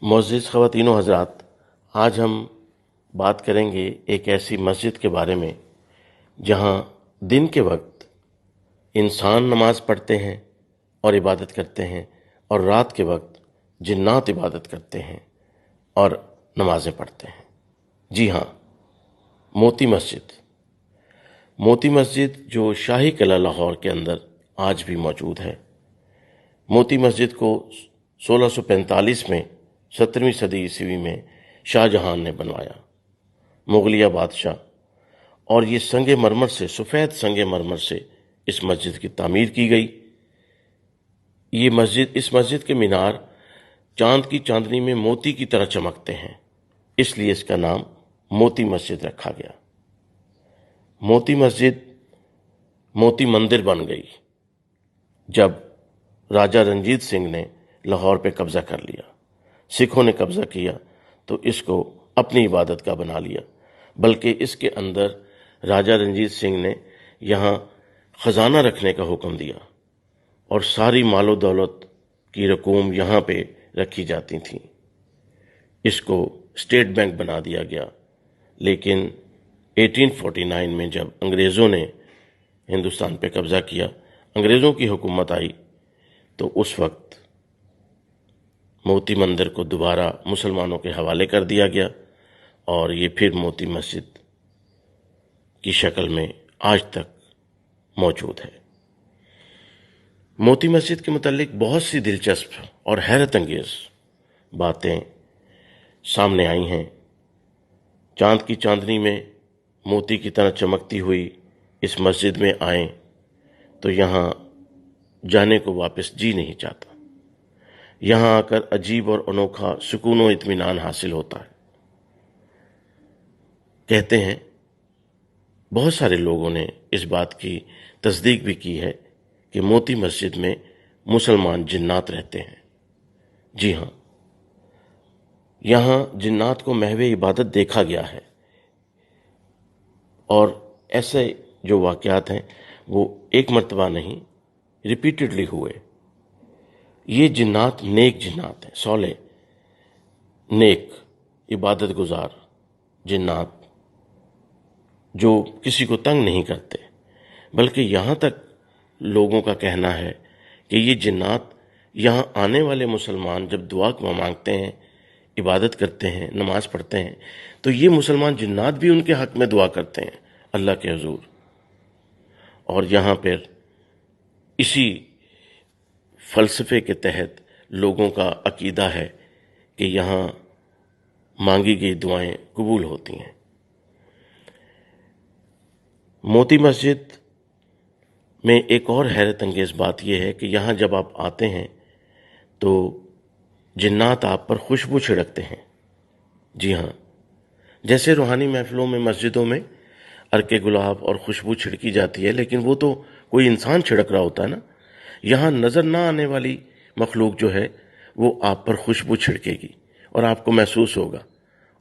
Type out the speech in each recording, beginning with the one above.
मुअज़्ज़िज़ ख़वातीन व हज़रात, आज हम बात करेंगे एक ऐसी मस्जिद के बारे में जहाँ दिन के वक्त इंसान नमाज पढ़ते हैं और इबादत करते हैं, और रात के वक्त जिन्नात इबादत करते हैं और नमाज़ें पढ़ते हैं। जी हाँ, मोती मस्जिद। मोती मस्जिद जो शाही किला लाहौर के अंदर आज भी मौजूद है। मोती मस्जिद को 1645 में 17वीं सदी ईस्वी में शाहजहां ने बनवाया, मुगलिया बादशाह। और ये संगे मरमर से, सफ़ेद संगे मरमर से इस मस्जिद की तामीर की गई। इस मस्जिद के मीनार चांद की चांदनी में मोती की तरह चमकते हैं, इसलिए इसका नाम मोती मस्जिद रखा गया। मोती मस्जिद मोती मंदिर बन गई जब राजा रंजीत सिंह ने लाहौर पे कब्जा कर लिया। सिखों ने कब्जा किया तो इसको अपनी इबादत का बना लिया, बल्कि इसके अंदर राजा रंजीत सिंह ने यहाँ खजाना रखने का हुक्म दिया और सारी मालो दौलत की रकूम यहाँ पे रखी जाती थी। इसको स्टेट बैंक बना दिया गया। लेकिन 1849 में जब अंग्रेज़ों ने हिंदुस्तान पे कब्जा किया, अंग्रेज़ों की हुकूमत आई, तो उस वक्त मोती मंदिर को दोबारा मुसलमानों के हवाले कर दिया गया और ये फिर मोती मस्जिद की शक्ल में आज तक मौजूद है। मोती मस्जिद के मुतालिक बहुत सी दिलचस्प और हैरत अंगेज बातें सामने आई हैं। चांद की चांदनी में मोती की तरह चमकती हुई इस मस्जिद में आए तो यहाँ जाने को वापस जी नहीं चाहता। यहाँ आकर अजीब और अनोखा सुकून व इत्मीनान हासिल होता है। कहते हैं, बहुत सारे लोगों ने इस बात की तस्दीक भी की है कि मोती मस्जिद में मुसलमान जिन्नात रहते हैं। जी हाँ, यहाँ जिन्नात को महवे इबादत देखा गया है और ऐसे जो वाक़यात हैं वो एक मर्तबा नहीं, रिपीटेडली हुए। ये जिन्नात नेक जिन्नात हैं, सौले, नेक, इबादत गुजार जिन्नात जो किसी को तंग नहीं करते, बल्कि यहाँ तक लोगों का कहना है कि ये जिन्नात यहाँ आने वाले मुसलमान जब दुआ मांगते हैं, इबादत करते हैं, नमाज पढ़ते हैं, तो ये मुसलमान जिन्नात भी उनके हक में दुआ करते हैं अल्लाह के हुजूर। और यहाँ पर इसी फ़लसफ़े के तहत लोगों का अकीदा है कि यहाँ मांगी गई दुआएं कबूल होती हैं। मोती मस्जिद में एक और हैरत अंगेज़ बात यह है कि यहाँ जब आप आते हैं तो जिन्नात आप पर खुशबू छिड़कते हैं। जी हाँ, जैसे रूहानी महफिलों में, मस्जिदों में अर्के गुलाब और खुशबू छिड़की जाती है, लेकिन वो तो कोई इंसान छिड़क रहा होता है ना। यहाँ नज़र ना आने वाली मखलूक जो है वो आप पर खुशबू छिड़केगी और आपको महसूस होगा,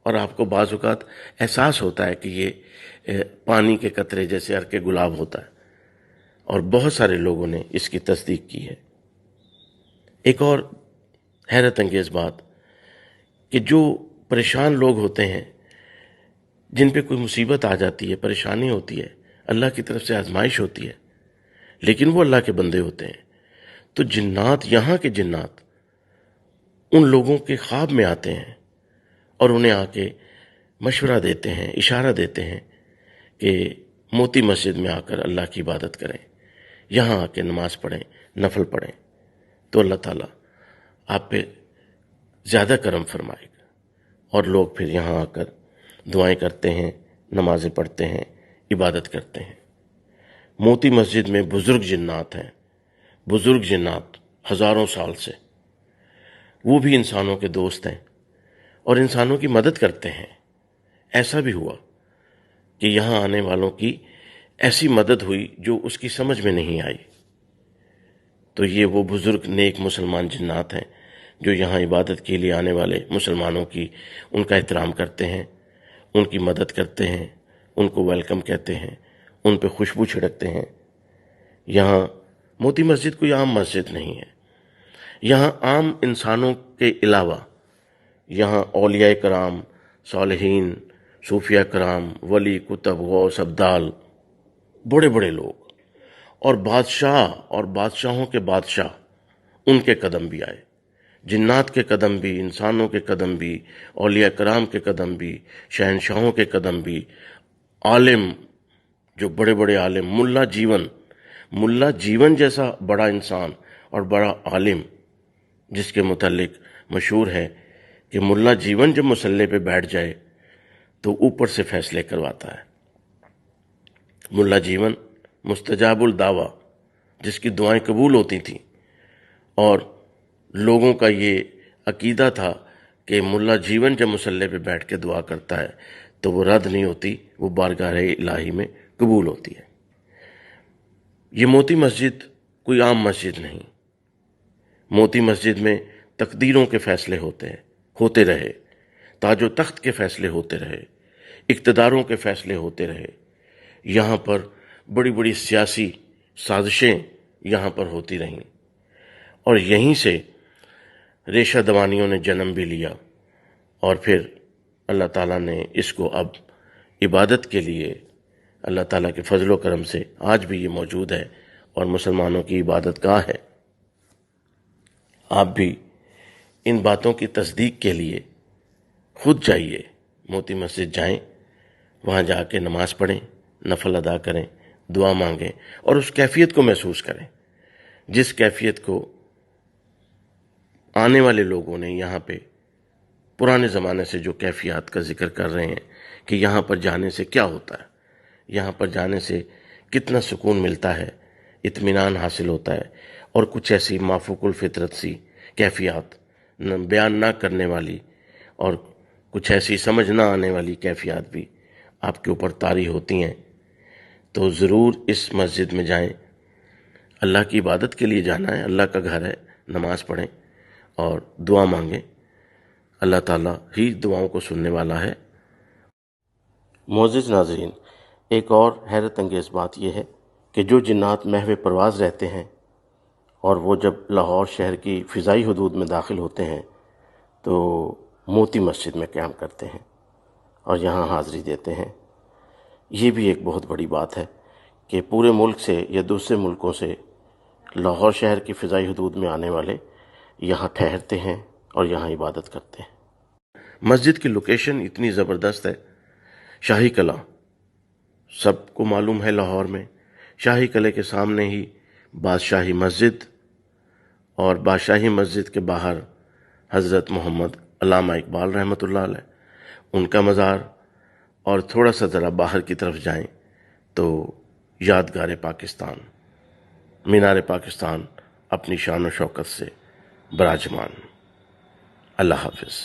और आपको बाज़ औक़ात एहसास होता है कि ये पानी के कतरे जैसे अर्के गुलाब होता है। और बहुत सारे लोगों ने इसकी तस्दीक की है। एक और हैरत अंगेज़ बात कि जो परेशान लोग होते हैं, जिन पे कोई मुसीबत आ जाती है, परेशानी होती है, अल्लाह की तरफ से आजमाइश होती है, लेकिन वो अल्लाह के बंदे होते हैं, तो जिन्नात, यहाँ के जिन्नात उन लोगों के ख्वाब में आते हैं और उन्हें आके मशवरा देते हैं, इशारा देते हैं कि मोती मस्जिद में आकर अल्लाह की इबादत करें, यहाँ आके नमाज पढ़ें, नफल पढ़ें, तो अल्लाह ताला आप पे ज़्यादा करम फरमाएगा। और लोग फिर यहाँ आकर दुआएं करते हैं, नमाजें पढ़ते हैं, इबादत करते हैं। मोती मस्जिद में बुज़ुर्ग जिन्नात हैं, बुज़ुर्ग जिन्नात हज़ारों साल से, वो भी इंसानों के दोस्त हैं और इंसानों की मदद करते हैं। ऐसा भी हुआ कि यहाँ आने वालों की ऐसी मदद हुई जो उसकी समझ में नहीं आई। तो ये वो बुज़ुर्ग नेक मुसलमान जिन्नात हैं जो यहाँ इबादत के लिए आने वाले मुसलमानों की, उनका एहतराम करते हैं, उनकी मदद करते हैं, उनको वेलकम कहते हैं, उन पे खुशबू छिड़कते हैं। यहाँ मोती मस्जिद कोई आम मस्जिद नहीं है। यहाँ आम इंसानों के अलावा یہاں اولیاء کرام، صالحین، صوفیاء کرام، ولی، کتب، غوث، ابدال، بڑے بڑے لوگ، اور بادشاہ اور بادشاہوں کے بادشاہ، ان کے قدم بھی آئے، جنات کے قدم بھی، انسانوں کے قدم بھی، اولیاء کرام کے قدم بھی، شہنشاہوں کے قدم بھی، عالم، جو بڑے بڑے عالم، ملا جیون جیسا بڑا انسان اور بڑا عالم، جس کے متعلق مشہور ہے کہ ملا جیون جب مصلی پہ بیٹھ جائے تو اوپر سے فیصلے کرواتا ہے۔ ملا جیون مستجاب الدعویٰ، جس کی دعائیں قبول ہوتی تھیں، اور لوگوں کا یہ عقیدہ تھا کہ ملا جیون جب مصلی پہ بیٹھ کے دعا کرتا ہے تو وہ رد نہیں ہوتی، وہ بارگاہ الہی میں قبول ہوتی ہے۔ یہ موتی مسجد کوئی عام مسجد نہیں، موتی مسجد میں تقدیروں کے فیصلے ہوتے رہے، تاج و تخت کے فیصلے ہوتے رہے، اقتداروں کے فیصلے ہوتے رہے، یہاں پر بڑی بڑی سیاسی سازشیں یہاں پر ہوتی رہیں، اور یہیں سے ریشہ دوانیوں نے جنم بھی لیا، اور پھر اللہ تعالیٰ نے اس کو اب عبادت کے لیے، اللہ تعالیٰ کے فضل و کرم سے آج بھی یہ موجود ہے اور مسلمانوں کی عبادت گاہ ہے۔ آپ بھی ان باتوں کی تصدیق کے لیے خود جائیے، موتی مسجد جائیں، وہاں جا کے نماز پڑھیں، نفل ادا کریں، دعا مانگیں، اور اس کیفیت کو محسوس کریں جس کیفیت کو آنے والے لوگوں نے یہاں پہ پرانے زمانے سے جو کیفیات کا ذکر کر رہے ہیں کہ یہاں پر جانے سے کیا ہوتا ہے، یہاں پر جانے سے کتنا سکون ملتا ہے، اطمینان حاصل ہوتا ہے، اور کچھ ایسی مافوق الفطرت سی کیفیات، بیان نہ کرنے والی اور کچھ ایسی سمجھ نہ آنے والی کیفیات بھی آپ کے اوپر طاری ہوتی ہیں، تو ضرور اس مسجد میں جائیں۔ اللہ کی عبادت کے لیے جانا ہے، اللہ کا گھر ہے، نماز پڑھیں اور دعا مانگیں، اللہ تعالیٰ ہی دعاؤں کو سننے والا ہے۔ معزز ناظرین، ایک اور حیرت انگیز بات یہ ہے کہ جو جنات محو پرواز رہتے ہیں اور وہ جب لاہور شہر کی فضائی حدود میں داخل ہوتے ہیں تو موتی مسجد میں قیام کرتے ہیں اور یہاں حاضری دیتے ہیں۔ یہ بھی ایک بہت بڑی بات ہے کہ پورے ملک سے یا دوسرے ملکوں سے لاہور شہر کی فضائی حدود میں آنے والے یہاں ٹھہرتے ہیں اور یہاں عبادت کرتے ہیں۔ مسجد کی لوکیشن اتنی زبردست ہے، شاہی قلعہ سب کو معلوم ہے، لاہور میں شاہی قلعے کے سامنے ہی بادشاہی مسجد، اور بادشاہی مسجد کے باہر حضرت محمد علامہ اقبال رحمۃ اللہ علیہ ان کا مزار، اور تھوڑا سا ذرا باہر کی طرف جائیں تو یادگار پاکستان، مینار پاکستان اپنی شان و شوکت سے براجمان۔ اللہ حافظ۔